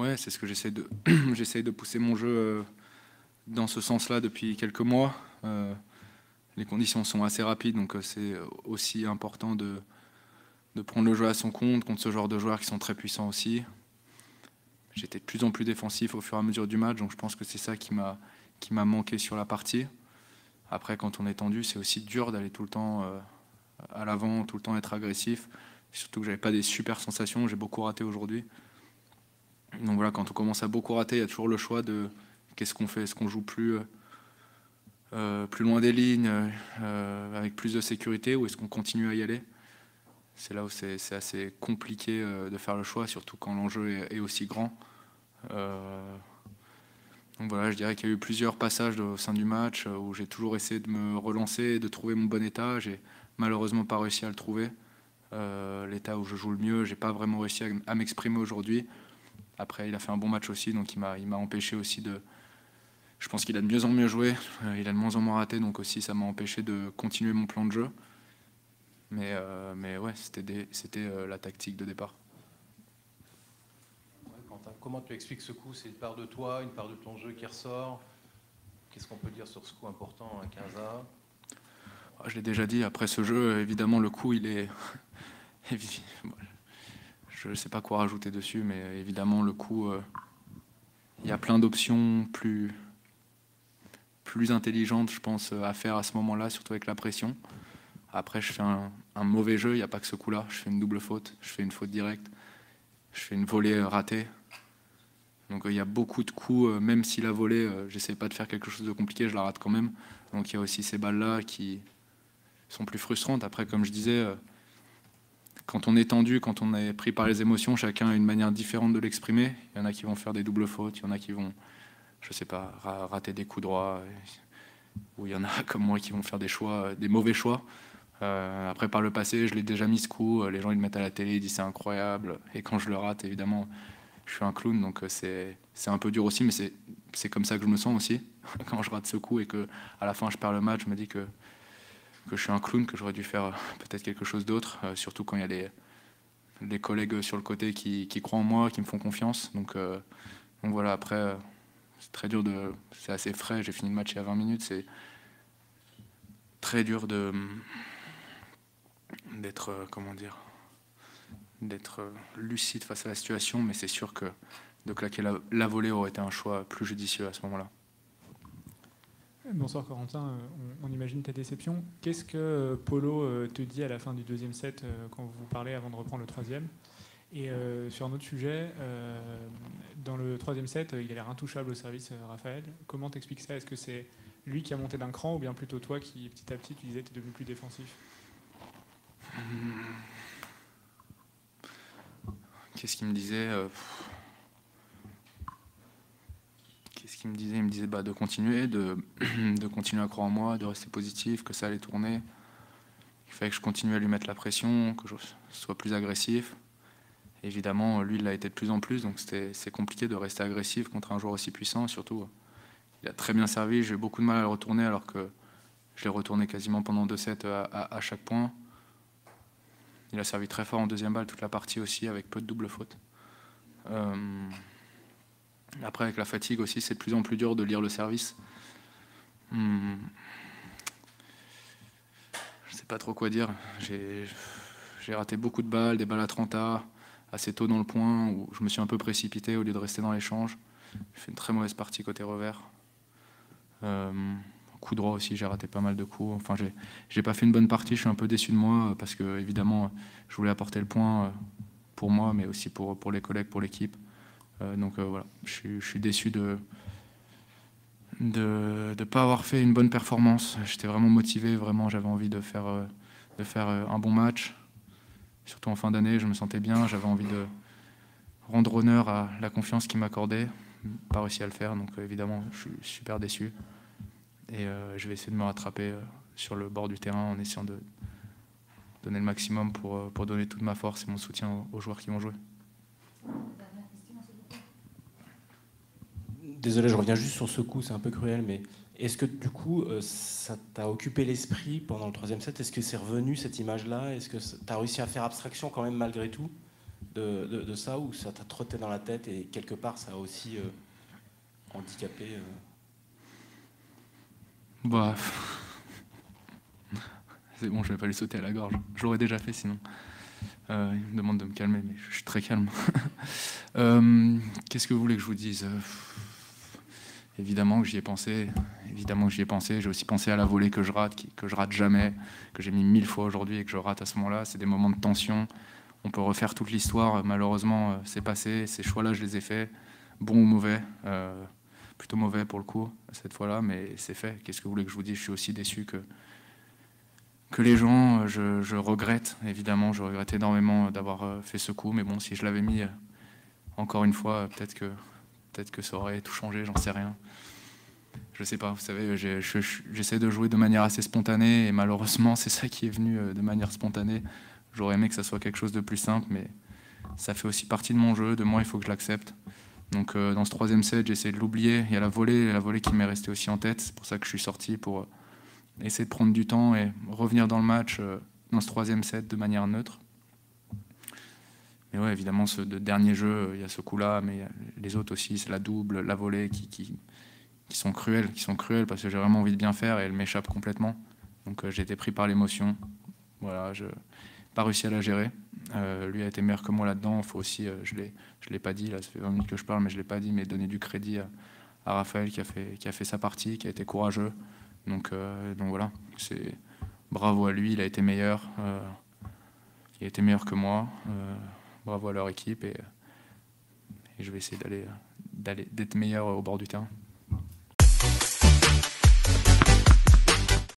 Ouais, c'est ce que j'essaie de, j'essaie de pousser mon jeu dans ce sens-là depuis quelques mois. Les conditions sont assez rapides, donc c'est aussi important de prendre le jeu à son compte contre ce genre de joueurs qui sont très puissants aussi. J'étais de plus en plus défensif au fur et à mesure du match, donc je pense que c'est ça qui m'a manqué sur la partie. Après, quand on est tendu, c'est aussi dur d'aller tout le temps à l'avant, tout le temps être agressif. Surtout que j'avais pas des super sensations, j'ai beaucoup raté aujourd'hui. Donc voilà, quand on commence à beaucoup rater, il y a toujours le choix de qu'est-ce qu'on fait, est-ce qu'on joue plus loin des lignes, avec plus de sécurité, ou est-ce qu'on continue à y aller? C'est là où c'est assez compliqué de faire le choix, surtout quand l'enjeu est aussi grand. Donc voilà, je dirais qu'il y a eu plusieurs passages au sein du match où j'ai toujours essayé de me relancer, de trouver mon bon état. J'ai malheureusement pas réussi à le trouver. L'état où je joue le mieux, j'ai pas vraiment réussi à m'exprimer aujourd'hui. Après, il a fait un bon match aussi, donc il m'a empêché aussi de. Je pense qu'il a de mieux en mieux joué, il a de moins en moins raté, donc aussi ça m'a empêché de continuer mon plan de jeu. Mais ouais, c'était la tactique de départ. Ouais, Quentin, comment tu expliques ce coup? C'est une part de toi, une part de ton jeu qui ressort? Qu'est-ce qu'on peut dire sur ce coup important à 15A? Je l'ai déjà dit, après ce jeu, évidemment, le coup, il est. Je ne sais pas quoi rajouter dessus, mais évidemment, le coup, il y a plein d'options plus intelligentes, je pense, à faire à ce moment-là, surtout avec la pression. Après, je fais un mauvais jeu, il n'y a pas que ce coup-là. Je fais une double faute, je fais une faute directe, je fais une volée ratée. Donc il y a beaucoup de coups, même si la volée, j'essaie pas de faire quelque chose de compliqué, je la rate quand même. Donc il y a aussi ces balles-là qui sont plus frustrantes. Après, comme je disais, quand on est tendu, quand on est pris par les émotions, chacun a une manière différente de l'exprimer. Il y en a qui vont faire des doubles fautes, il y en a qui vont, je sais pas, rater des coups droits, ou il y en a comme moi qui vont faire des choix, des mauvais choix. Après, par le passé, je l'ai déjà mis ce coup. Les gens ils le mettent à la télé, ils disent c'est incroyable. Et quand je le rate, évidemment, je suis un clown, donc c'est un peu dur aussi, mais c'est comme ça que je me sens aussi. Quand je rate ce coup et que à la fin je perds le match, je me dis que je suis un clown, que j'aurais dû faire peut-être quelque chose d'autre, surtout quand il y a les collègues sur le côté qui croient en moi, qui me font confiance. Donc voilà, après, c'est très dur de. C'est assez frais, j'ai fini le match il y a 20 minutes, c'est très dur d'être, comment dire, d'être lucide face à la situation, mais c'est sûr que de claquer la volée aurait été un choix plus judicieux à ce moment-là. Bonsoir Corentin, on imagine ta déception. Qu'est-ce que Polo te dit à la fin du deuxième set quand vous parlez avant de reprendre le troisième? Et sur un autre sujet, dans le troisième set, il a l'air intouchable au service, Raphaël. Comment t'expliques ça? Est-ce que c'est lui qui a monté d'un cran ou bien plutôt toi qui, petit à petit, tu disais, tu es devenu plus défensif? Qu'est-ce qu'il me disait Qu'est-ce qu'il me disait? Il me disait de continuer, de continuer à croire en moi, de rester positif, que ça allait tourner. Il fallait que je continue à lui mettre la pression, que je sois plus agressif. Évidemment, lui, il l'a été de plus en plus, donc c'est compliqué de rester agressif contre un joueur aussi puissant. Surtout, il a très bien servi. J'ai eu beaucoup de mal à le retourner, alors que je l'ai retourné quasiment pendant 2 sets à chaque point. Il a servi très fort en deuxième balle toute la partie aussi, avec peu de double faute. Après, avec la fatigue aussi, c'est de plus en plus dur de lire le service. Je sais pas trop quoi dire. J'ai raté beaucoup de balles, des balles à 30A, assez tôt dans le point, où je me suis un peu précipité au lieu de rester dans l'échange. J'ai fait une très mauvaise partie côté revers. Coup droit aussi, j'ai raté pas mal de coups. Enfin, j'ai pas fait une bonne partie, je suis un peu déçu de moi, parce que évidemment, je voulais apporter le point pour moi, mais aussi pour les collègues, pour l'équipe. Donc voilà, je suis déçu de ne pas avoir fait une bonne performance. J'étais vraiment motivé, vraiment j'avais envie de faire un bon match. Surtout en fin d'année, je me sentais bien, j'avais envie de rendre honneur à la confiance qu'il m'accordait. Pas réussi à le faire, donc évidemment je suis super déçu. Et je vais essayer de me rattraper sur le bord du terrain en essayant de donner le maximum pour donner toute ma force et mon soutien aux joueurs qui vont jouer. Désolé, je reviens juste sur ce coup, c'est un peu cruel, mais est-ce que du coup, ça t'a occupé l'esprit pendant le troisième set? Est-ce que c'est revenu cette image-là? Est-ce que tu as réussi à faire abstraction quand même malgré tout de ça, ou ça t'a trotté dans la tête et quelque part ça a aussi handicapé Bah, c'est bon, je vais pas lui sauter à la gorge. Je l'aurais déjà fait sinon. Il me demande de me calmer, mais je suis très calme. Qu'est-ce que vous voulez que je vous dise? Évidemment que j'y ai pensé. Évidemment que j'y ai pensé. J'ai aussi pensé à la volée que je rate, que je rate jamais, que j'ai mis 1000 fois aujourd'hui et que je rate à ce moment-là. C'est des moments de tension. On peut refaire toute l'histoire. Malheureusement, c'est passé. Ces choix-là, je les ai faits, bons ou mauvais. Plutôt mauvais pour le coup, cette fois-là, mais c'est fait. Qu'est-ce que vous voulez que je vous dise? Je suis aussi déçu que les gens, je regrette, évidemment, je regrette énormément d'avoir fait ce coup, mais bon, si je l'avais mis encore une fois, peut-être que ça aurait tout changé, j'en sais rien. Je sais pas, vous savez, j'essaie de jouer de manière assez spontanée, et malheureusement, c'est ça qui est venu de manière spontanée. J'aurais aimé que ça soit quelque chose de plus simple, mais ça fait aussi partie de mon jeu, de moi, il faut que je l'accepte. Donc dans ce troisième set, j'ai essayé de l'oublier. Il y a la volée qui m'est restée aussi en tête, c'est pour ça que je suis sorti, pour essayer de prendre du temps et revenir dans le match dans ce troisième set de manière neutre. Mais ouais, évidemment, ce dernier jeu, il y a ce coup-là, mais les autres aussi, c'est la double, la volée qui sont cruelles, parce que j'ai vraiment envie de bien faire et elles m'échappent complètement. Donc j'ai été pris par l'émotion. Voilà, je n'ai pas réussi à la gérer. Lui a été meilleur que moi là-dedans. Faut aussi, je l'ai pas dit, là, ça fait 20 minutes que je parle, mais je l'ai pas dit, mais donner du crédit à Raphaël qui a fait sa partie, qui a été courageux. Donc voilà, c'est bravo à lui, il a été meilleur. Il a été meilleur que moi. Bravo à leur équipe et je vais essayer d'être meilleur au bord du terrain.